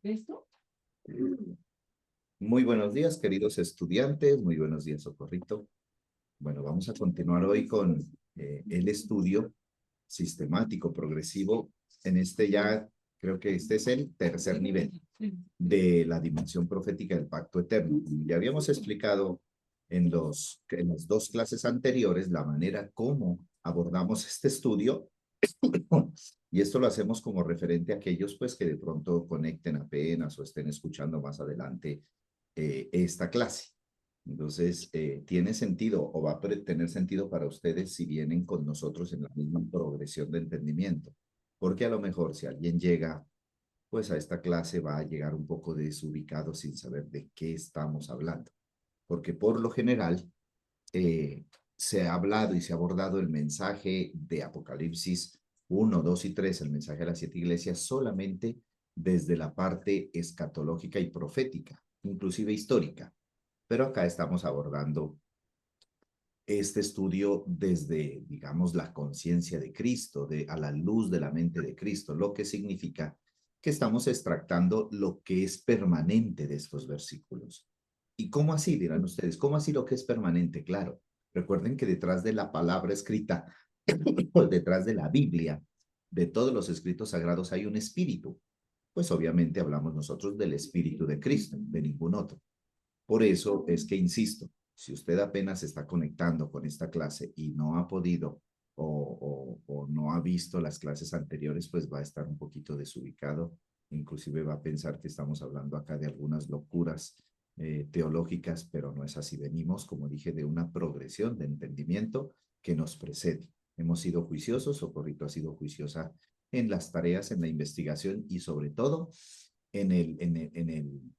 ¿Listo? Muy buenos días, queridos estudiantes. Muy buenos días, Socorrito. Bueno, vamos a continuar hoy con el estudio sistemático, progresivo. En este ya, creo que este es el tercer nivel de la dimensión profética del pacto eterno. Ya habíamos explicado en las dos clases anteriores la manera como abordamos este estudio. Y esto lo hacemos como referente a aquellos pues que de pronto conecten apenas o estén escuchando más adelante esta clase. Entonces, tiene sentido o va a tener sentido para ustedes si vienen con nosotros en la misma progresión de entendimiento. Porque a lo mejor si alguien llega pues a esta clase va a llegar un poco desubicado sin saber de qué estamos hablando. Porque por lo general se ha hablado y se ha abordado el mensaje de Apocalipsis 1, 2 y 3, el mensaje a las 7 iglesias, solamente desde la parte escatológica y profética, inclusive histórica. Pero acá estamos abordando este estudio desde, digamos, la conciencia de Cristo, a la luz de la mente de Cristo, lo que significa que estamos extractando lo que es permanente de estos versículos. ¿Y cómo así, dirán ustedes? ¿Cómo así lo que es permanente? Claro, recuerden que detrás de la palabra escrita, detrás de la Biblia, de todos los escritos sagrados hay un espíritu. Pues obviamente hablamos nosotros del espíritu de Cristo, de ningún otro. Por eso es que insisto, si usted apenas se está conectando con esta clase y no ha podido o no ha visto las clases anteriores, pues va a estar un poquito desubicado. Inclusive va a pensar que estamos hablando acá de algunas locuras teológicas, pero no es así. Venimos, como dije, de una progresión de entendimiento que nos precede. Hemos sido juiciosos, Socorrito ha sido juiciosa en las tareas, en la investigación y sobre todo en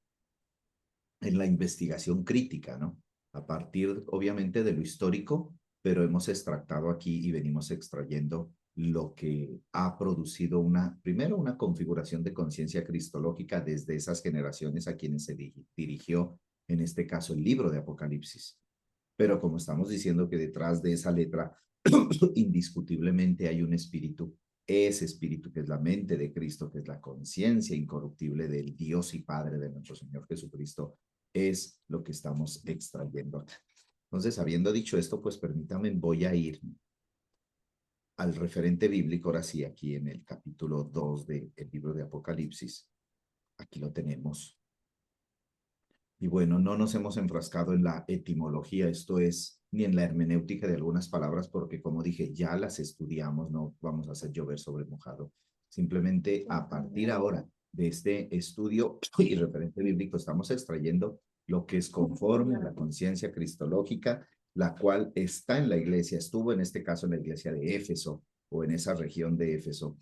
la investigación crítica, ¿no? A partir, obviamente, de lo histórico, pero hemos extractado aquí y venimos extrayendo lo que ha producido primero, una configuración de conciencia cristológica desde esas generaciones a quienes se dirigió, en este caso, el libro de Apocalipsis. Pero como estamos diciendo que detrás de esa letra indiscutiblemente hay un espíritu, ese espíritu que es la mente de Cristo, que es la conciencia incorruptible del Dios y Padre de nuestro Señor Jesucristo, es lo que estamos extrayendo acá. Entonces, habiendo dicho esto, pues permítame, voy a ir al referente bíblico, ahora sí, aquí en el capítulo 2 del libro de Apocalipsis. Aquí lo tenemos. Y bueno, no nos hemos enfrascado en la etimología, esto es, ni en la hermenéutica de algunas palabras, porque como dije, ya las estudiamos, no vamos a hacer llover sobre mojado. Simplemente a partir ahora de este estudio y referente bíblico estamos extrayendo lo que es conforme a la conciencia cristológica, la cual está en la iglesia, estuvo en este caso en la iglesia de Éfeso o en esa región de Éfeso,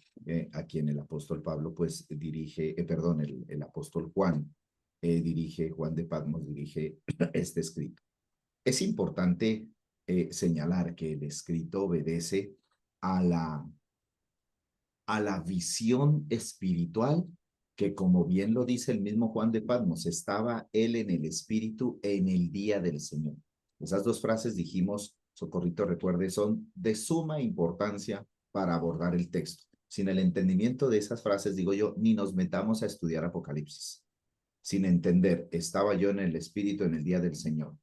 a quien el apóstol Pablo pues dirige, perdón, el apóstol Juan dirige, Juan de Patmos dirige este escrito. Es importante señalar que el escrito obedece a la visión espiritual que, como bien lo dice el mismo Juan de Patmos, estaba él en el espíritu en el día del Señor. Esas dos frases dijimos, Socorrito recuerde, son de suma importancia para abordar el texto. Sin el entendimiento de esas frases, digo yo, ni nos metamos a estudiar Apocalipsis. Sin entender, estaba yo en el Espíritu en el día del Señor.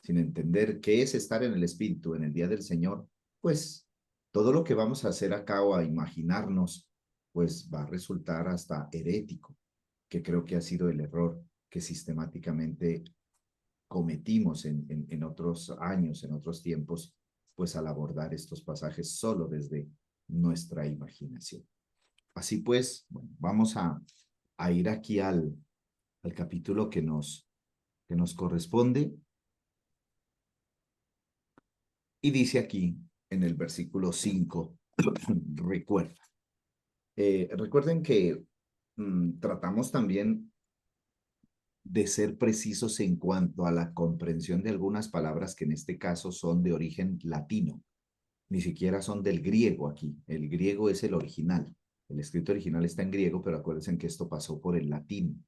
Sin entender qué es estar en el Espíritu en el día del Señor, pues todo lo que vamos a hacer acá o a imaginarnos, pues va a resultar hasta herético, que creo que ha sido el error que sistemáticamente cometimos en otros años, en otros tiempos, pues al abordar estos pasajes solo desde nuestra imaginación. Así pues, bueno, vamos a ir aquí al capítulo que nos corresponde y dice aquí en el versículo 5, recuerda. Recuerden que tratamos también de ser precisos en cuanto a la comprensión de algunas palabras que en este caso son de origen latino, ni siquiera son del griego aquí. El griego es el original. El escrito original está en griego, pero acuérdense que esto pasó por el latín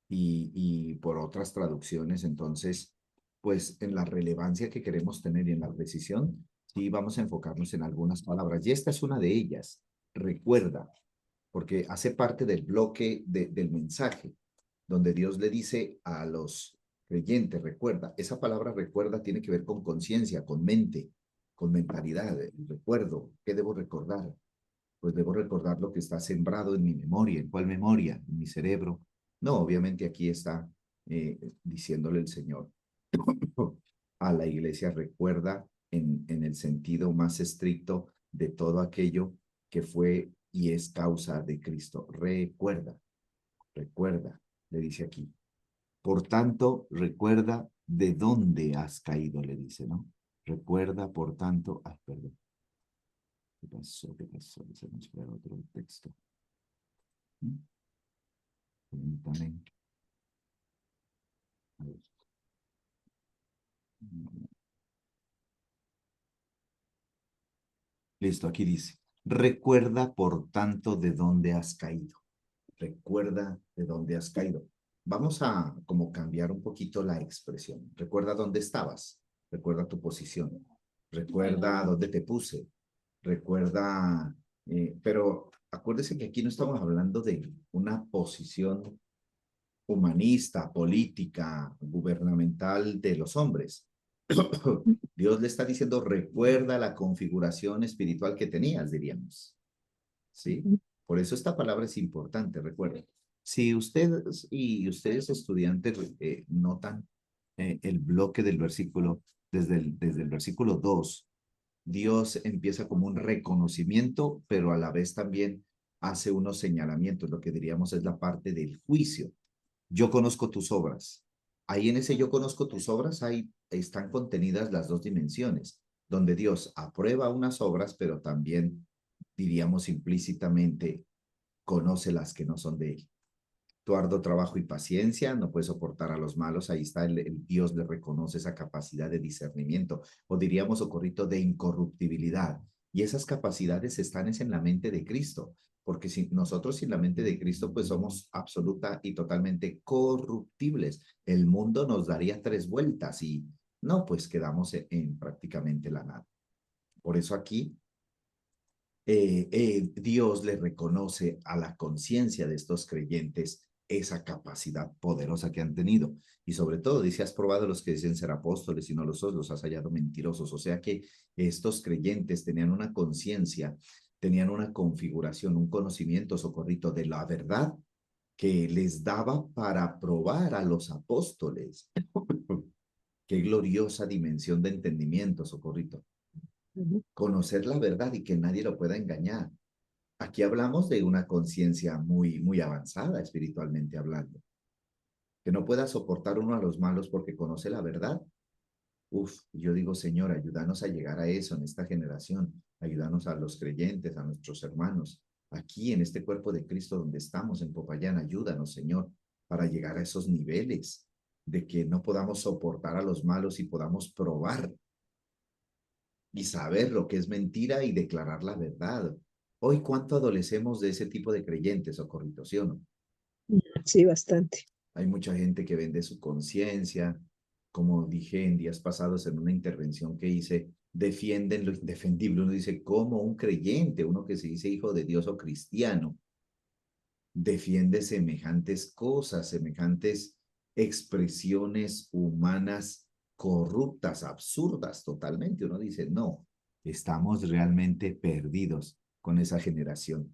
y por otras traducciones. Entonces, pues en la relevancia que queremos tener y en la precisión, sí vamos a enfocarnos en algunas palabras. Y esta es una de ellas. Recuerda. porque hace parte del bloque del mensaje, donde Dios le dice a los creyentes, recuerda, esa palabra recuerda tiene que ver con conciencia, con mente, con mentalidad, recuerdo, ¿qué debo recordar? Pues debo recordar lo que está sembrado en mi memoria. ¿En cuál memoria? En mi cerebro. No, obviamente aquí está diciéndole el Señor a la iglesia, recuerda en el sentido más estricto de todo aquello que fue y es causa de Cristo. Recuerda, recuerda, le dice aquí. Por tanto, recuerda de dónde has caído, le dice, ¿no? Recuerda, por tanto, perdón. ¿Qué pasó? ¿Qué pasó? Se nos fue otro texto. Permítame. A ver. Listo, aquí dice, recuerda por tanto de dónde has caído. Recuerda de dónde has caído. Vamos a como cambiar un poquito la expresión. Recuerda dónde estabas. Recuerda tu posición. Recuerda dónde te puse. Recuerda, pero acuérdese que aquí no estamos hablando de una posición humanista, política, gubernamental de los hombres. Dios le está diciendo, recuerda la configuración espiritual que tenías, diríamos. ¿Sí? Por eso esta palabra es importante, recuerden. Si ustedes estudiantes notan el bloque del versículo, desde el versículo 2, Dios empieza como un reconocimiento, pero a la vez también hace unos señalamientos, lo que diríamos es la parte del juicio. Yo conozco tus obras. Ahí en ese yo conozco tus obras, ahí están contenidas las dos dimensiones, donde Dios aprueba unas obras, pero también, diríamos implícitamente, conoce las que no son de él. Tu arduo trabajo y paciencia, no puede soportar a los malos, ahí está el Dios le reconoce esa capacidad de discernimiento, o diríamos, Socorrito, de incorruptibilidad. Y esas capacidades están es en la mente de Cristo, porque si nosotros sin la mente de Cristo, pues somos absoluta y totalmente corruptibles. El mundo nos daría 3 vueltas y no, pues quedamos en prácticamente la nada. Por eso aquí Dios le reconoce a la conciencia de estos creyentes esa capacidad poderosa que han tenido. Y sobre todo, dice, has probado a los que dicen ser apóstoles y no lo sos, los has hallado mentirosos. O sea que estos creyentes tenían una conciencia, tenían una configuración, un conocimiento, Socorrito, de la verdad que les daba para probar a los apóstoles. Qué gloriosa dimensión de entendimiento, Socorrito. Conocer la verdad y que nadie lo pueda engañar. Aquí hablamos de una conciencia muy avanzada espiritualmente hablando, que no pueda soportar uno a los malos porque conoce la verdad. Uf, yo digo, Señor, ayúdanos a llegar a eso en esta generación, ayúdanos a los creyentes, a nuestros hermanos, aquí en este cuerpo de Cristo donde estamos en Popayán, ayúdanos, Señor, para llegar a esos niveles de que no podamos soportar a los malos y podamos probar y saber lo que es mentira y declarar la verdad. Hoy, ¿cuánto adolecemos de ese tipo de creyentes, Socorrito, sí o no? Sí, bastante. Hay mucha gente que vende su conciencia, como dije en días pasados en una intervención que hice, defienden lo indefendible. Uno dice, ¿cómo un creyente, uno que se dice hijo de Dios o cristiano, defiende semejantes cosas, semejantes expresiones humanas corruptas, absurdas totalmente? Uno dice, no, estamos realmente perdidos con esa generación.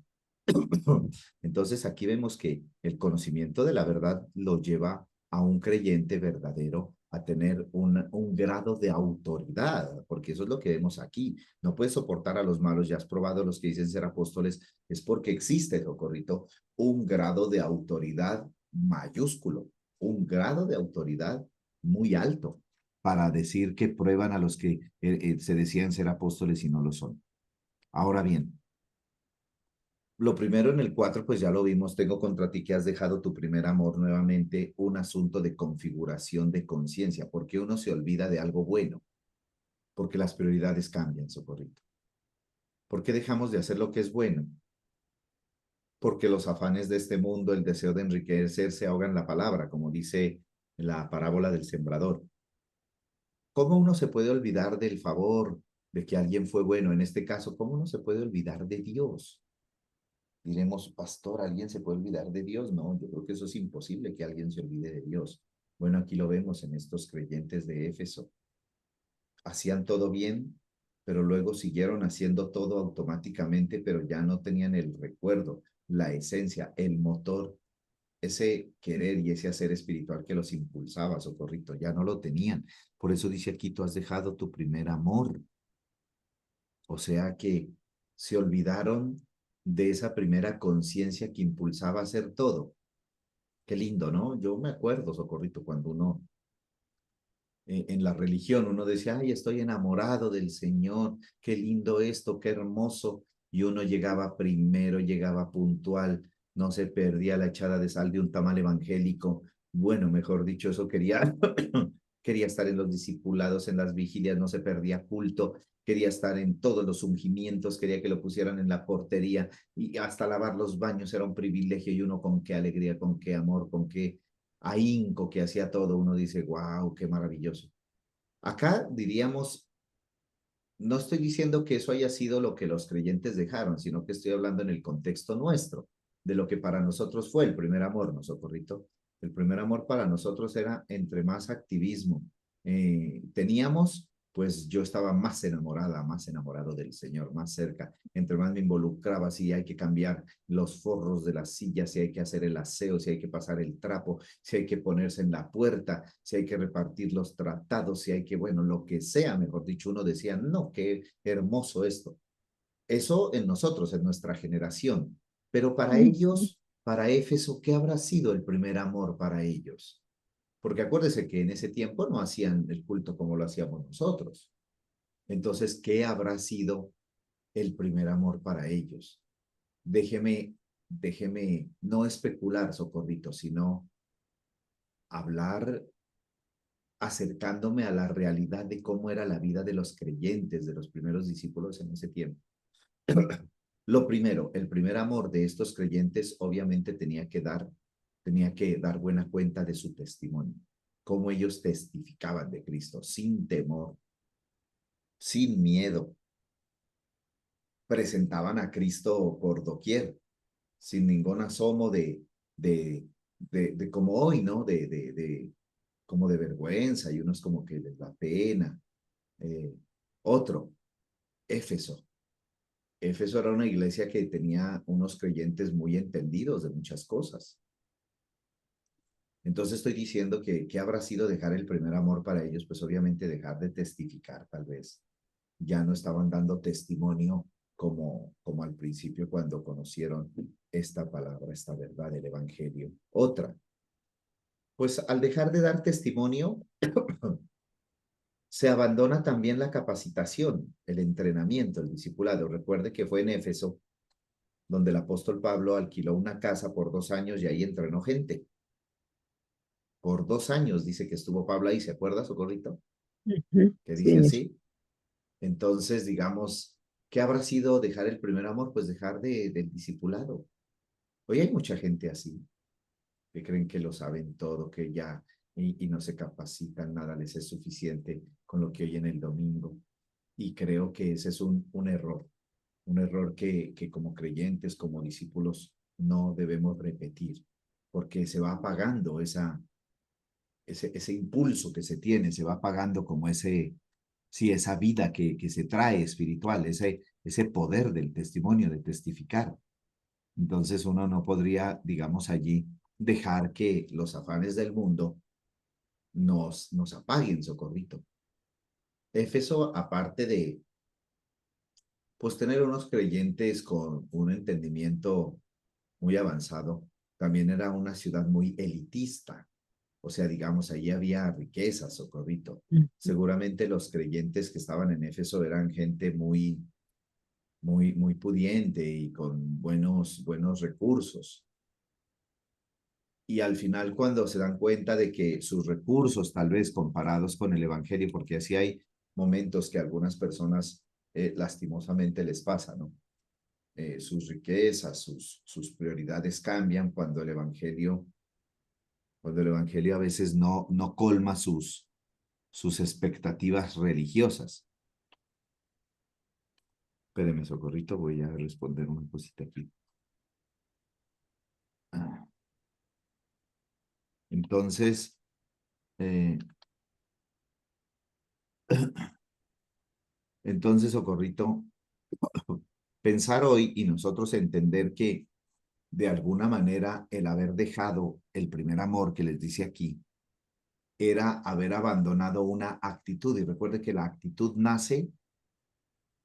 Entonces aquí vemos que el conocimiento de la verdad lo lleva a un creyente verdadero a tener un grado de autoridad, porque eso es lo que vemos aquí. No puedes soportar a los malos, ya has probado los que dicen ser apóstoles, es porque existe, Socorrito, un grado de autoridad mayúsculo, un grado de autoridad muy alto para decir que prueban a los que se decían ser apóstoles y no lo son. Ahora bien, lo primero en el 4, pues ya lo vimos, tengo contra ti que has dejado tu primer amor nuevamente, un asunto de configuración de conciencia, porque uno se olvida de algo bueno, porque las prioridades cambian, Socorrito. ¿Por qué dejamos de hacer lo que es bueno? Porque los afanes de este mundo, el deseo de enriquecer, se ahogan la palabra, como dice la parábola del sembrador. ¿Cómo uno se puede olvidar del favor de que alguien fue bueno? En este caso, ¿cómo uno se puede olvidar de Dios? Diremos, pastor, ¿alguien se puede olvidar de Dios? No, yo creo que eso es imposible que alguien se olvide de Dios. Bueno, aquí lo vemos en estos creyentes de Éfeso. Hacían todo bien, pero luego siguieron haciendo todo automáticamente, pero ya no tenían el recuerdo, la esencia, el motor, ese querer y ese hacer espiritual que los impulsaba, Socorrito, ya no lo tenían. Por eso dice aquí, tú has dejado tu primer amor. O sea que se olvidaron de esa primera conciencia que impulsaba a hacer todo. Qué lindo, ¿no? Yo me acuerdo, Socorrito, cuando uno en la religión uno decía, ay, estoy enamorado del Señor, qué lindo esto, qué hermoso. Y uno llegaba primero, llegaba puntual, no se perdía la echada de sal de un tamal evangélico. Bueno, mejor dicho, eso quería, quería estar en los discipulados, en las vigilias, no se perdía culto, quería estar en todos los ungimientos, quería que lo pusieran en la portería y hasta lavar los baños era un privilegio y uno con qué alegría, con qué amor, con qué ahínco que hacía todo, uno dice, wow, qué maravilloso. Acá diríamos, no estoy diciendo que eso haya sido lo que los creyentes dejaron, sino que estoy hablando en el contexto nuestro, de lo que para nosotros fue el primer amor, ¿no, Socorrito? El primer amor para nosotros era entre más activismo teníamos, pues yo estaba más enamorada, más enamorado del Señor, más cerca. Entre más me involucraba, si hay que cambiar los forros de las sillas, si hay que hacer el aseo, si hay que pasar el trapo, si hay que ponerse en la puerta, si hay que repartir los tratados, si hay que, bueno, lo que sea, mejor dicho, uno decía, no, qué hermoso esto. Eso en nosotros, en nuestra generación. Pero para Ujú. ellos, para Éfeso, ¿qué habrá sido el primer amor para ellos? Porque acuérdese que en ese tiempo no hacían el culto como lo hacíamos nosotros. Entonces, ¿qué habrá sido el primer amor para ellos? Déjeme no especular, Socorrito, sino hablar acercándome a la realidad de cómo era la vida de los creyentes, de los primeros discípulos en ese tiempo. Lo primero, el primer amor de estos creyentes obviamente tenía que dar buena cuenta de su testimonio, cómo ellos testificaban de Cristo, sin temor, sin miedo, presentaban a Cristo por doquier, sin ningún asomo de, de como hoy, ¿no? Como de vergüenza y unos como que les da pena. Eh, otro, Éfeso. Éfeso era una iglesia que tenía unos creyentes muy entendidos de muchas cosas. Entonces estoy diciendo que, ¿qué habrá sido dejar el primer amor para ellos? Pues obviamente dejar de testificar, tal vez. Ya no estaban dando testimonio como al principio cuando conocieron esta palabra, esta verdad del Evangelio. Otra, pues al dejar de dar testimonio, se abandona también la capacitación, el entrenamiento, el discipulado. Recuerde que fue en Éfeso donde el apóstol Pablo alquiló una casa por 2 años y ahí entrenó gente. Por 2 años dice que estuvo Pablo ahí, ¿se acuerda, Socorrito? Ujú. Que dice Sí, así. Entonces, digamos, ¿qué habrá sido dejar el primer amor? Pues dejar del discipulado. Hoy hay mucha gente así, que creen que lo saben todo, que ya y no se capacitan, nada les es suficiente con lo que oyen el domingo. Y creo que ese es un error que como creyentes, como discípulos, no debemos repetir, porque se va apagando ese impulso que se tiene, se va apagando como sí, esa vida que se trae espiritual, ese poder del testimonio, de testificar. Entonces uno no podría, digamos, allí dejar que los afanes del mundo nos apaguen, Socorrito. Éfeso, aparte de, pues, tener unos creyentes con un entendimiento muy avanzado, también era una ciudad muy elitista. O sea, digamos, allí había riqueza, Socorrito. ujú. Seguramente los creyentes que estaban en Éfeso eran gente muy pudiente y con buenos recursos. Y al final, cuando se dan cuenta de que sus recursos, tal vez comparados con el Evangelio, porque así hay momentos que a algunas personas lastimosamente les pasa, ¿no? Sus riquezas, sus prioridades cambian cuando el Evangelio a veces no colma sus expectativas religiosas. Espéreme, Socorrito, voy a responder una cosita aquí. Entonces, eh, entonces, Socorrito, pensar hoy y nosotros entender que de alguna manera el haber dejado el primer amor que les dice aquí era haber abandonado una actitud. Y recuerde que la actitud nace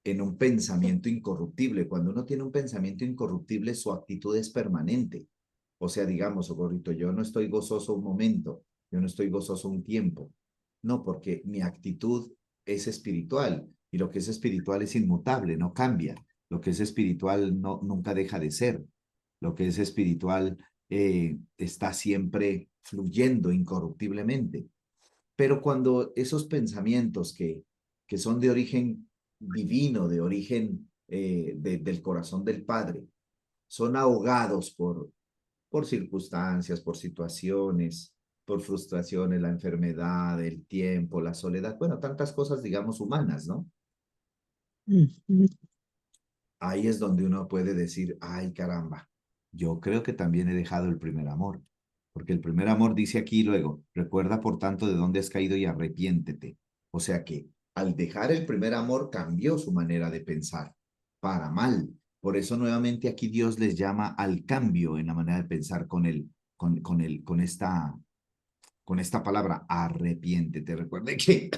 en un pensamiento incorruptible. Cuando uno tiene un pensamiento incorruptible, su actitud es permanente. O sea, digamos, Socorrito, yo no estoy gozoso un momento, yo no estoy gozoso un tiempo. No, porque mi actitud es espiritual y lo que es espiritual es inmutable, no cambia. Lo que es espiritual no, nunca deja de ser. Lo que es espiritual está siempre fluyendo incorruptiblemente. Pero cuando esos pensamientos que son de origen divino, de origen del corazón del Padre, son ahogados por circunstancias, por situaciones, por frustraciones, la enfermedad, el tiempo, la soledad, bueno, tantas cosas, digamos, humanas, ¿no? Ujú. Ahí es donde uno puede decir, ay caramba, yo creo que también he dejado el primer amor, porque el primer amor dice aquí luego, recuerda por tanto de dónde has caído y arrepiéntete. O sea que al dejar el primer amor cambió su manera de pensar para mal. Por eso nuevamente aquí Dios les llama al cambio en la manera de pensar con esta palabra, arrepiéntete. Recuerde que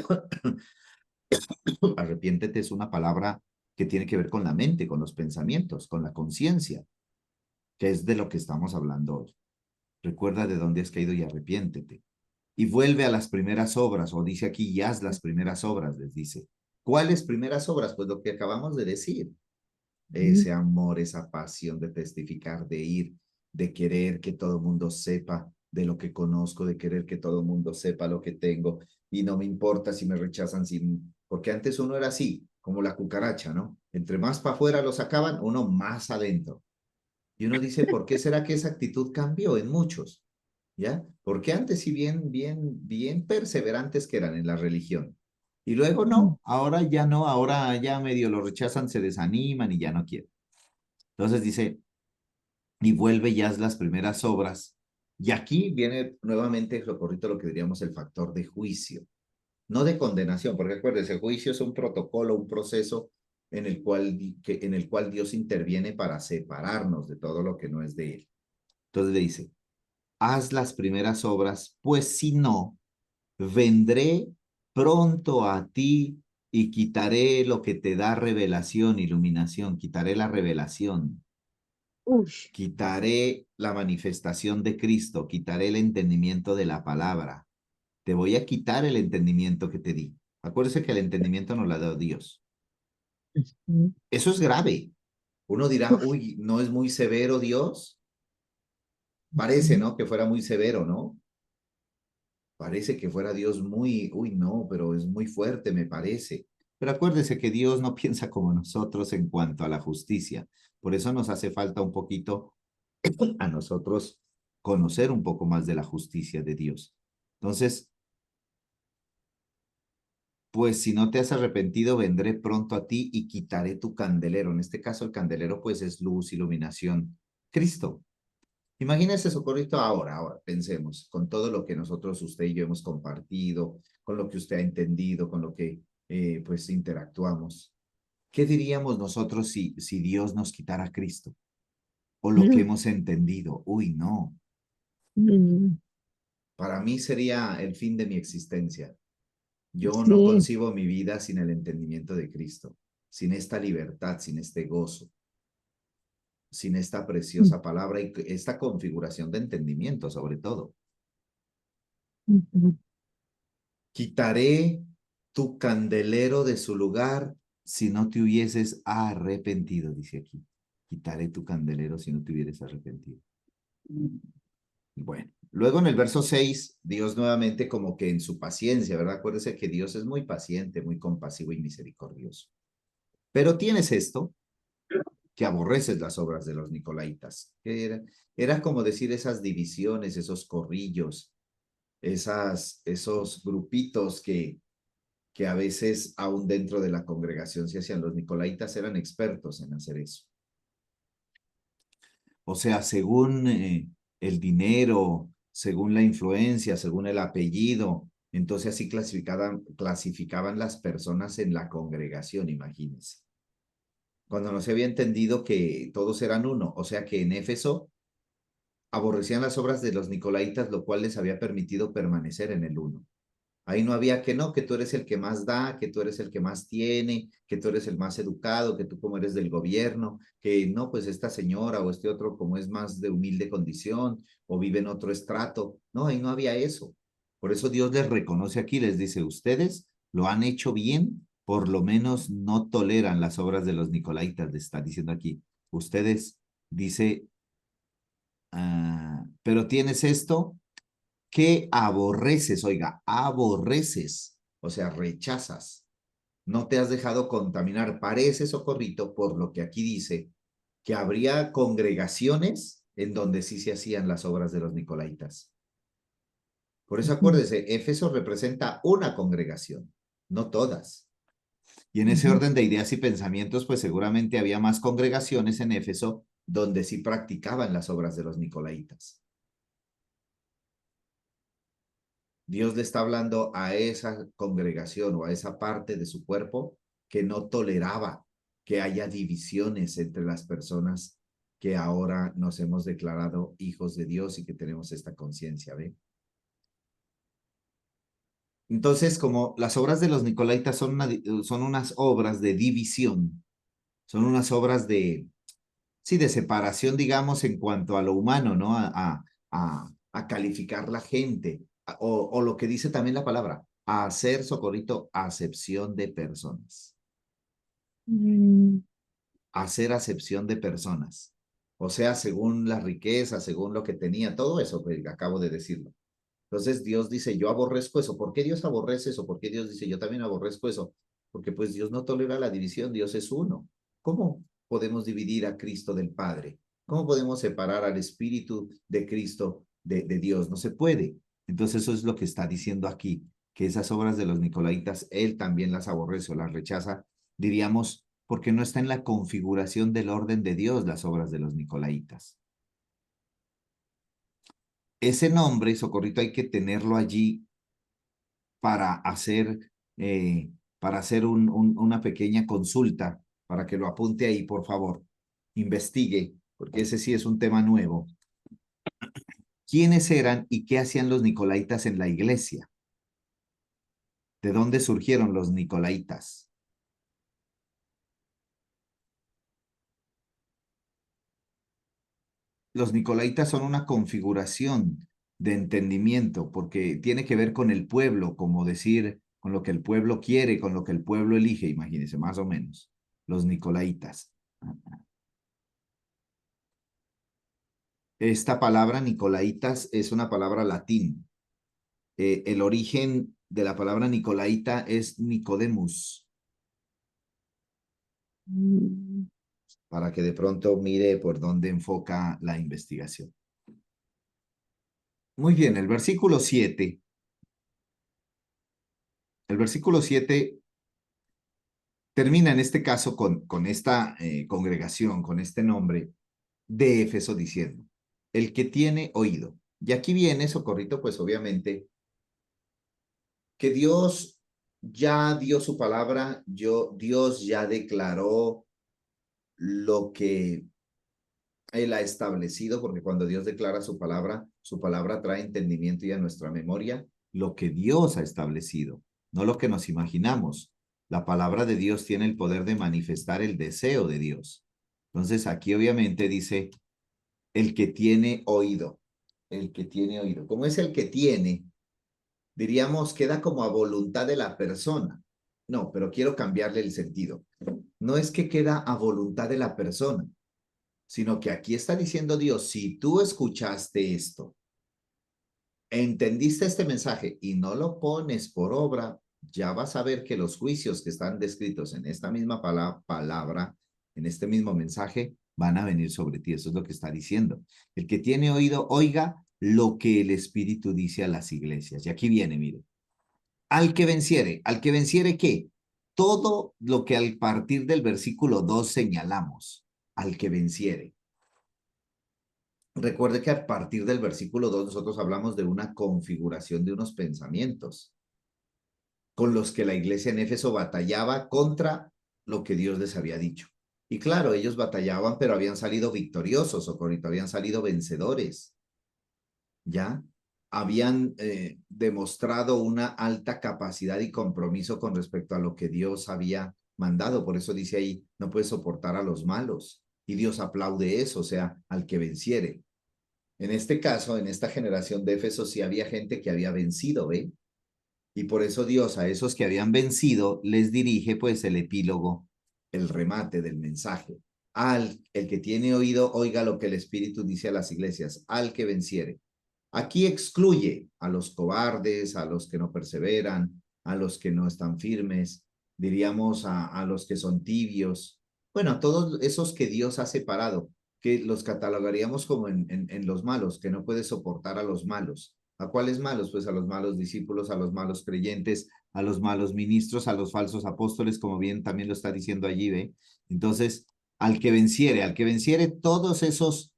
arrepiéntete es una palabra que tiene que ver con la mente, con los pensamientos, con la conciencia, que es de lo que estamos hablando hoy. Recuerda de dónde has caído y arrepiéntete. Y vuelve a las primeras obras, o dice aquí, y haz las primeras obras, les dice. ¿Cuáles primeras obras? Pues lo que acabamos de decir. Ujú. Ese amor, esa pasión de testificar, de ir, de querer que todo el mundo sepa de lo que conozco, de querer que todo el mundo sepa lo que tengo, y no me importa si me rechazan, porque antes uno era así, como la cucaracha, ¿no? Entre más para afuera lo sacaban, uno más adentro. Y uno dice, ¿por qué será que esa actitud cambió en muchos? ¿Ya? Porque antes sí bien perseverantes que eran en la religión. Y luego no, ahora ya no, ahora ya medio lo rechazan, se desaniman y ya no quieren. Entonces dice, y vuelve ya las primeras obras. Y aquí viene nuevamente, Socorrito, lo que diríamos el factor de juicio, no de condenación, porque acuérdense, el juicio es un protocolo, un proceso en el cual Dios interviene para separarnos de todo lo que no es de Él. Entonces le dice, haz las primeras obras, pues si no, vendré pronto a ti y quitaré lo que te da revelación, iluminación, quitaré la revelación, Uy, quitaré la manifestación de Cristo, quitaré el entendimiento de la palabra. Te voy a quitar el entendimiento que te di. Acuérdese que el entendimiento nos lo ha dado Dios. ujú. Eso es grave. Uno dirá, Uf, uy, ¿no es muy severo Dios? Parece, ujú. ¿no? Que fuera muy severo, ¿no? Parece que fuera Dios muy, uy, no, pero es muy fuerte, me parece. Pero acuérdese que Dios no piensa como nosotros en cuanto a la justicia. Por eso nos hace falta un poquito a nosotros conocer un poco más de la justicia de Dios. Entonces, pues si no te has arrepentido, vendré pronto a ti y quitaré tu candelero. En este caso, el candelero pues es luz, iluminación, Cristo. Imagínese, Socorrito, ahora, pensemos, con todo lo que nosotros, usted y yo hemos compartido, con lo que usted ha entendido, con lo que pues interactuamos. ¿Qué diríamos nosotros si Dios nos quitara a Cristo? O lo que Mm, hemos entendido. Uy, no. mm. Para mí sería el fin de mi existencia. Yo no Sí. concibo mi vida sin el entendimiento de Cristo, sin esta libertad, sin este gozo, sin esta Mm, preciosa palabra y esta configuración de entendimiento, sobre todo. ujú. Quitaré tu candelero de su lugar si no te hubieses arrepentido, dice aquí. Quitaré tu candelero si no te hubieses arrepentido. Bueno, luego en el verso 6, Dios nuevamente como que en su paciencia, ¿verdad? Acuérdese que Dios es muy paciente, muy compasivo y misericordioso. Pero tienes esto, que aborreces las obras de los nicolaitas. Era como decir esas divisiones, esos corrillos, esos grupitos que a veces aún dentro de la congregación se hacían. Los nicolaitas eran expertos en hacer eso. O sea, según el dinero, según la influencia, según el apellido. Entonces así clasificaban las personas en la congregación, imagínense. Cuando no se había entendido que todos eran uno, o sea que en Éfeso aborrecían las obras de los nicolaítas, lo cual les había permitido permanecer en el uno. Ahí no había que no, que tú eres el que más da, que tú eres el que más tiene, que tú eres el más educado, que tú como eres del gobierno, que no, pues esta señora o este otro como es más de humilde condición o vive en otro estrato. No, ahí no había eso. Por eso Dios les reconoce aquí, les dice, ustedes lo han hecho bien, por lo menos no toleran las obras de los nicolaitas, les está diciendo aquí. Ustedes, dice, pero tienes esto que aborreces, oiga, aborreces, o sea, rechazas. No te has dejado contaminar. Parece, Socorrito, por lo que aquí dice, que habría congregaciones en donde sí se hacían las obras de los nicolaitas. Por eso ujú, acuérdese, Éfeso representa una congregación, no todas. Y en ese ujú. orden de ideas y pensamientos, pues seguramente había más congregaciones en Éfeso donde sí practicaban las obras de los nicolaitas. Dios le está hablando a esa congregación o a esa parte de su cuerpo que no toleraba que haya divisiones entre las personas que ahora nos hemos declarado hijos de Dios y que tenemos esta conciencia, ¿ve? Entonces, como las obras de los nicolaitas son unas obras de división, son unas obras de, sí, de separación, digamos, en cuanto a lo humano, ¿no? A calificar la gente, o lo que dice también la palabra, a hacer, Socorrito, acepción de personas, Mm, hacer acepción de personas. O sea, según la riqueza, según lo que tenía, todo eso que acabo de decirlo. Entonces Dios dice, yo aborrezco eso. ¿Por qué Dios aborrece eso? ¿Por qué Dios dice, yo también aborrezco eso? Porque pues Dios no tolera la división, Dios es uno. ¿Cómo podemos dividir a Cristo del Padre? ¿Cómo podemos separar al Espíritu de Cristo de Dios? No se puede. Entonces eso es lo que está diciendo aquí, que esas obras de los nicolaitas, él también las aborrece o las rechaza, diríamos, porque no está en la configuración del orden de Dios las obras de los nicolaitas. Ese nombre, Socorrito, hay que tenerlo allí para hacer, eh, para hacer una pequeña consulta, para que lo apunte ahí, por favor. Investigue, porque ese sí es un tema nuevo. ¿Quiénes eran y qué hacían los nicolaitas en la iglesia? ¿De dónde surgieron los nicolaitas? Los nicolaitas son una configuración de entendimiento, porque tiene que ver con el pueblo, como decir, con lo que el pueblo quiere, con lo que el pueblo elige, imagínense, más o menos, los nicolaitas. Esta palabra Nicolaitas es una palabra latín. El origen de la palabra Nicolaita es Nicodemus, mm, para que de pronto mire por dónde enfoca la investigación. Muy bien, el versículo 7 termina en este caso con esta congregación, con este nombre de Éfeso diciendo, el que tiene oído. Y aquí viene, Socorrito, pues obviamente que Dios ya dio su palabra, Dios ya declaró lo que Él ha establecido, porque cuando Dios declara su palabra trae entendimiento y a nuestra memoria lo que Dios ha establecido, no lo que nos imaginamos. La palabra de Dios tiene el poder de manifestar el deseo de Dios. Entonces aquí obviamente dice, el que tiene oído, el que tiene oído. ¿Cómo es el que tiene? Diríamos, queda como a voluntad de la persona. No, pero quiero cambiarle el sentido. No es que queda a voluntad de la persona, sino que aquí está diciendo Dios, si tú escuchaste esto, entendiste este mensaje y no lo pones por obra, ya vas a ver que los juicios que están descritos en esta misma palabra, en este mismo mensaje, van a venir sobre ti. Eso es lo que está diciendo. El que tiene oído, oiga lo que el Espíritu dice a las iglesias. Y aquí viene, mire. Al que venciere, ¿qué? Todo lo que al partir del versículo 2 señalamos, al que venciere. Recuerde que a partir del versículo 2 nosotros hablamos de una configuración de unos pensamientos con los que la iglesia en Éfeso batallaba contra lo que Dios les había dicho. Y claro, ellos batallaban, pero habían salido victoriosos, o Corito, habían salido vencedores, ¿ya? Habían demostrado una alta capacidad y compromiso con respecto a lo que Dios había mandado. Por eso dice ahí, no puede soportar a los malos. Y Dios aplaude eso, o sea, al que venciere. En este caso, en esta generación de Éfeso, sí había gente que había vencido, ¿ve? Y por eso Dios a esos que habían vencido les dirige pues el epílogo, el remate del mensaje. El que tiene oído, oiga lo que el Espíritu dice a las iglesias, al que venciere. Aquí excluye a los cobardes, a los que no perseveran, a los que no están firmes, diríamos a los que son tibios, bueno, a todos esos que Dios ha separado, que los catalogaríamos como en los malos, que no puede soportar a los malos. ¿A cuáles malos? Pues a los malos discípulos, a los malos creyentes, a los malos ministros, a los falsos apóstoles, como bien también lo está diciendo allí, ¿ve? Entonces, al que venciere todos esos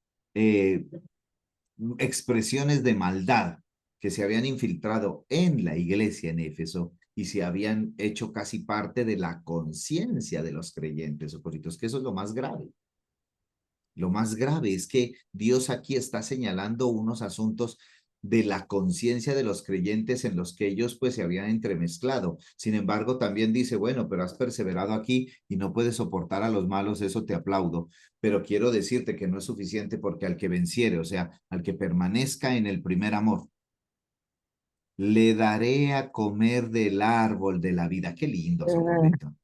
expresiones de maldad que se habían infiltrado en la iglesia en Éfeso y se habían hecho casi parte de la conciencia de los creyentes, ocoritos, que eso es lo más grave. Lo más grave es que Dios aquí está señalando unos asuntos de la conciencia de los creyentes en los que ellos pues se habían entremezclado. Sin embargo, también dice, bueno, pero has perseverado aquí y no puedes soportar a los malos, eso te aplaudo. Pero quiero decirte que no es suficiente porque al que venciere, o sea, al que permanezca en el primer amor, le daré a comer del árbol de la vida. Qué lindo, Ah, socorrito.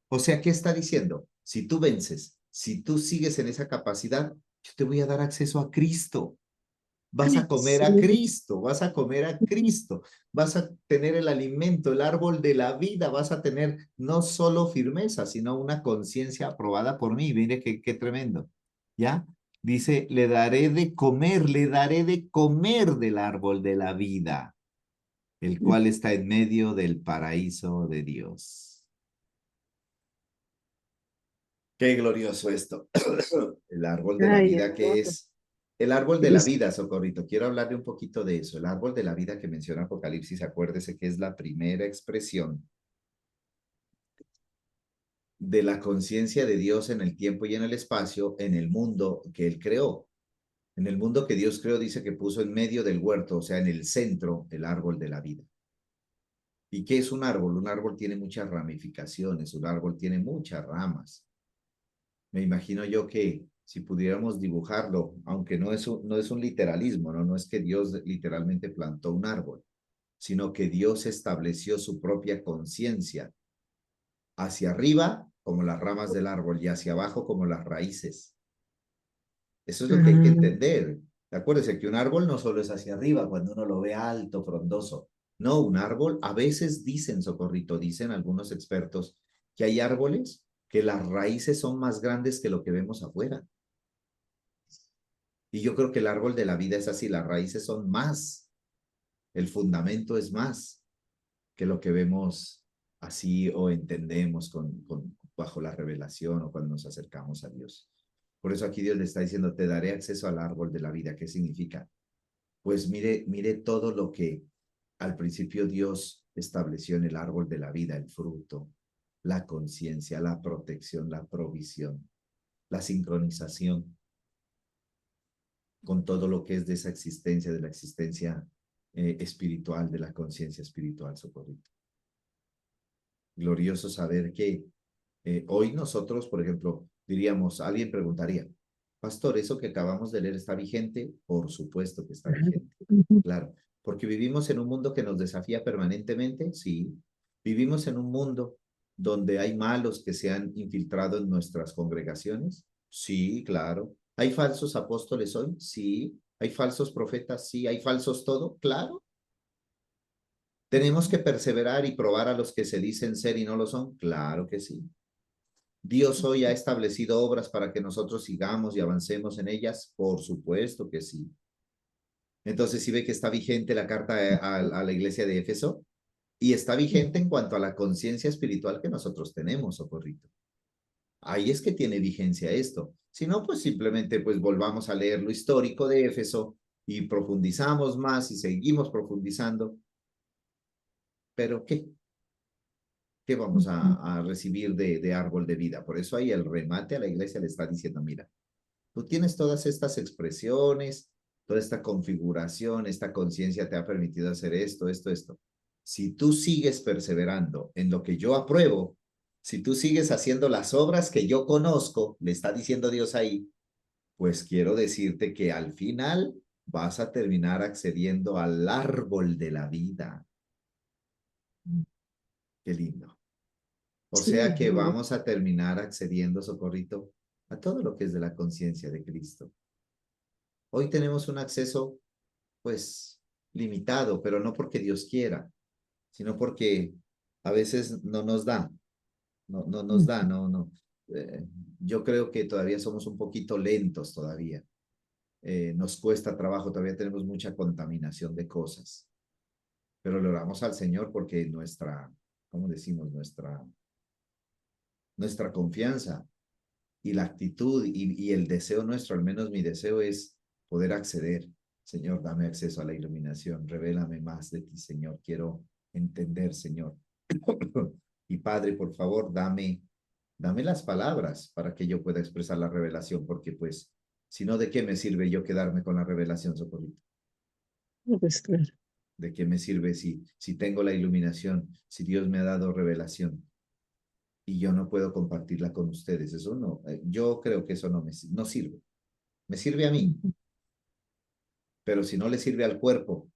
O sea, ¿qué está diciendo? Si tú vences, si tú sigues en esa capacidad, yo te voy a dar acceso a Cristo. Vas a comer a sí. Cristo, vas a comer a Cristo, vas a tener el alimento, el árbol de la vida, vas a tener no solo firmeza, sino una conciencia aprobada por mí. Mire qué tremendo. ¿Ya? Dice, le daré de comer del árbol de la vida, el cual está en medio del paraíso de Dios. Qué glorioso esto. El árbol de la Ay, vida que hermoso. es el árbol de la Dice, vida, Socorrito. Quiero hablarle un poquito de eso. El árbol de la vida que menciona Apocalipsis, acuérdese que es la primera expresión de la conciencia de Dios en el tiempo y en el espacio, en el mundo que Él creó. En el mundo que Dios creó, dice que puso en medio del huerto, o sea, en el centro, el árbol de la vida. ¿Y qué es un árbol? Un árbol tiene muchas ramificaciones, un árbol tiene muchas ramas. Me imagino yo que si pudiéramos dibujarlo, aunque no es un literalismo, ¿no? No es que Dios literalmente plantó un árbol, sino que Dios estableció su propia conciencia hacia arriba como las ramas del árbol y hacia abajo como las raíces. Eso es lo que hay que mm, entender. Acuérdese que un árbol no solo es hacia arriba cuando uno lo ve alto, frondoso. No, un árbol, a veces dicen, Socorrito, dicen algunos expertos, que hay árboles que las raíces son más grandes que lo que vemos afuera. Y yo creo que el árbol de la vida es así, las raíces son más, el fundamento es más que lo que vemos así o entendemos bajo la revelación o cuando nos acercamos a Dios. Por eso aquí Dios le está diciendo, te daré acceso al árbol de la vida. ¿Qué significa? Pues mire todo lo que al principio Dios estableció en el árbol de la vida, el fruto, la conciencia, la protección, la provisión, la sincronización con todo lo que es de esa existencia, de la existencia espiritual, de la conciencia espiritual, Socorrito. Glorioso saber que hoy nosotros, por ejemplo, diríamos, alguien preguntaría, Pastor, ¿eso que acabamos de leer está vigente? Por supuesto que está vigente, ujú, claro, porque vivimos en un mundo que nos desafía permanentemente, sí, vivimos en un mundo donde hay malos que se han infiltrado en nuestras congregaciones, sí, claro, ¿hay falsos apóstoles hoy? Sí, ¿hay falsos profetas? Sí, ¿hay falsos todo? Claro. ¿Tenemos que perseverar y probar a los que se dicen ser y no lo son? Claro que sí. ¿Dios hoy ha establecido obras para que nosotros sigamos y avancemos en ellas? Por supuesto que sí. Entonces, sí ve que está vigente la carta a la iglesia de Éfeso y está vigente en cuanto a la conciencia espiritual que nosotros tenemos, Socorrito. Ahí es que tiene vigencia esto. Si no, pues simplemente pues volvamos a leer lo histórico de Éfeso y profundizamos más y seguimos profundizando. Pero ¿qué vamos ujú, a recibir de árbol de vida? Por eso ahí el remate a la iglesia le está diciendo, mira, tú tienes todas estas expresiones, toda esta configuración, esta conciencia te ha permitido hacer esto, esto, esto. Si tú sigues perseverando en lo que yo apruebo, si tú sigues haciendo las obras que yo conozco, le está diciendo Dios ahí, pues quiero decirte que al final vas a terminar accediendo al árbol de la vida. Qué lindo. O sí, sea que muy vamos a terminar accediendo, Socorrito, a todo lo que es de la conciencia de Cristo. Hoy tenemos un acceso, pues, limitado, pero no porque Dios quiera, sino porque a veces no nos da, no nos da, bien. no. Eh, yo creo que todavía somos un poquito lentos todavía. Nos cuesta trabajo, todavía tenemos mucha contaminación de cosas, pero le oramos al Señor porque nuestra, ¿cómo decimos? Nuestra confianza y la actitud y el deseo nuestro, al menos mi deseo es poder acceder. Señor, dame acceso a la iluminación, revélame más de ti, Señor, quiero entender, Señor. Y Padre, por favor, dame las palabras para que yo pueda expresar la revelación, porque pues, si no, ¿de qué me sirve yo quedarme con la revelación, Socorrito? Pues claro. ¿De qué me sirve si tengo la iluminación, si Dios me ha dado revelación y yo no puedo compartirla con ustedes? Eso no, yo creo que eso no sirve. Me sirve a mí, Ujú, pero si no le sirve al cuerpo,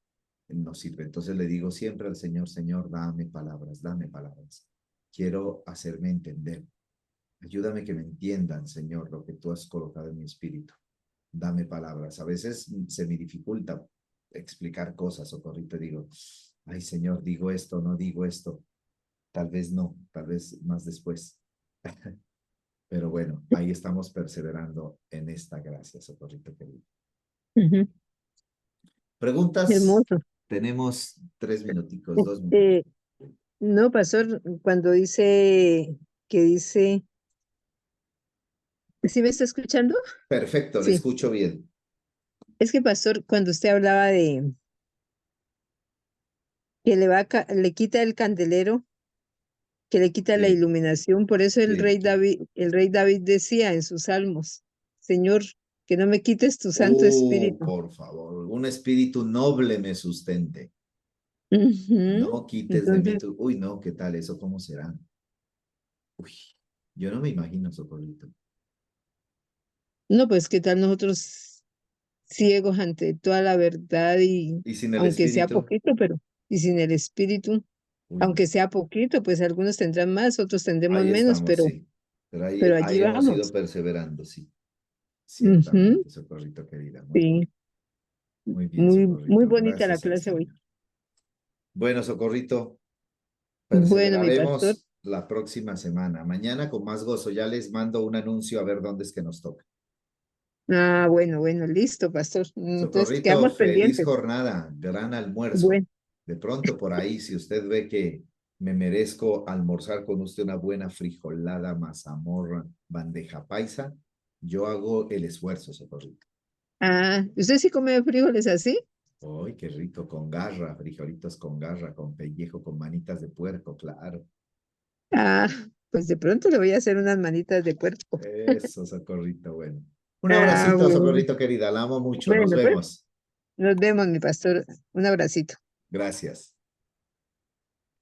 no sirve. Entonces le digo siempre al Señor, Señor, dame palabras, dame palabras. Quiero hacerme entender. Ayúdame que me entiendan, Señor, lo que tú has colocado en mi espíritu. Dame palabras. A veces se me dificulta explicar cosas, Socorrito, digo, ay, Señor, digo esto, no digo esto. Tal vez no, tal vez más después. Pero bueno, ahí estamos perseverando en esta gracia, Socorrito querido. ujú. Preguntas, Hermoso. tenemos 3 minuticos, 2 minutos. Eh, no, pastor, cuando dice, ¿sí me está escuchando? Perfecto, le Sí. escucho bien. Es que, pastor, cuando usted hablaba de que le quita el candelero, que le quita la Sí, iluminación, por eso sí. El rey David decía en sus salmos, Señor, que no me quites tu Santo Espíritu. Por favor, un espíritu noble me sustente. Ujú. No quites de mí Entonces, tu... Uy, no, ¿qué tal? ¿Eso cómo será? Uy, yo no me imagino, Socorrito. no, pues qué tal nosotros ciegos ante toda la verdad y ¿Y sin el aunque sea espíritu? poquito, pero y sin el espíritu, Uy, no. aunque sea poquito, pues algunos tendrán más, otros tendremos Ahí menos, estamos, sí. Pero pero ahí allí hemos ido vamos. perseverando, sí. Ujú. Ciertamente, Socorrito querida. Muy bien. Sí, Muy bien, muy Socorrito. bonita la Gracias al clase hoy. Señor. Bueno, Socorrito, Bueno, mi pastor. perseveraremos la próxima semana. Mañana con más gozo. Ya les mando un anuncio a ver dónde es que nos toca. Ah, bueno, bueno, listo, pastor. Entonces Socorrito, quedamos feliz pendientes. jornada, gran almuerzo. Bueno, De pronto por ahí, si usted ve que me merezco almorzar con usted una buena frijolada, mazamorra, bandeja paisa, yo hago el esfuerzo, Socorrito. ¿usted sí come frijoles así? ¡Ay, qué rico! Con garra, frijolitos con garra, con pellejo, con manitas de puerco, claro. Ah, pues de pronto le voy a hacer unas manitas de puerco. Eso, Socorrito, bueno. Un Ah, abracito, bueno. Socorrito querida, la amo mucho. Nos Bueno, pues vemos. nos vemos, mi pastor. Un abracito. Gracias.